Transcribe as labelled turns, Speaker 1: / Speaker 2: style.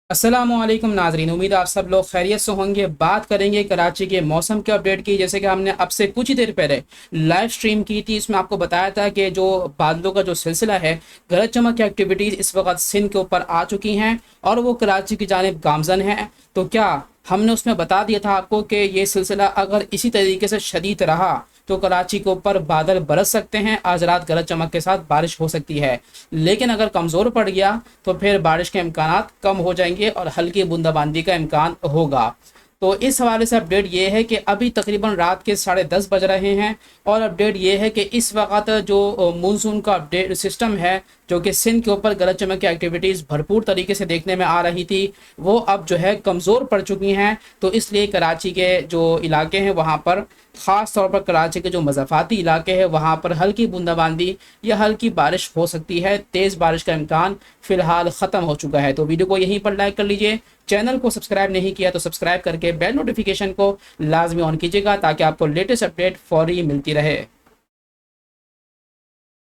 Speaker 1: अस्सलामुअलैकुम नाजरीन, उम्मीद है आप सब लोग खैरियत से होंगे। बात करेंगे कराची के मौसम के अपडेट की। जैसे कि हमने अब से कुछ ही देर पहले लाइव स्ट्रीम की थी, इसमें आपको बताया था कि जो बादलों का जो सिलसिला है, गरज चमक की एक्टिविटीज़ इस वक्त सिंध के ऊपर आ चुकी हैं और वो कराची की जानिब गामजन है। तो क्या हमने उसमें बता दिया था आपको कि ये सिलसिला अगर इसी तरीके से शदीद रहा तो कराची के ऊपर बादल बरस सकते हैं, आज रात गरज चमक के साथ बारिश हो सकती है। लेकिन अगर कमज़ोर पड़ गया तो फिर बारिश के इम्कानात कम हो जाएंगे और हल्की बूंदाबांदी का इम्कान होगा। तो इस हवाले से अपडेट ये है कि अभी तकरीबन रात के 10:30 बज रहे हैं और अपडेट ये है कि इस वक्त जो मानसून का अपडेट सिस्टम है, जो कि सिंध के ऊपर गरज चमक की एक्टिविटीज़ भरपूर तरीके से देखने में आ रही थी, वो अब जो है कमज़ोर पड़ चुकी हैं। तो इसलिए कराची के जो इलाके हैं वहाँ पर, ख़ास तौर पर कराची के जो मज़ाफ़ाती इलाके हैं वहाँ पर हल्की बूंदाबांदी या हल्की बारिश हो सकती है। तेज़ बारिश का इम्कान फ़िलहाल ख़त्म हो चुका है। तो वीडियो को यहीं पर लाइक कर लीजिए। चैनल को सब्सक्राइब नहीं किया तो सब्सक्राइब करके बेल नोटिफिकेशन को लाजमी ऑन कीजिएगा ताकि आपको लेटेस्ट अपडेट फौरी मिलती रहे।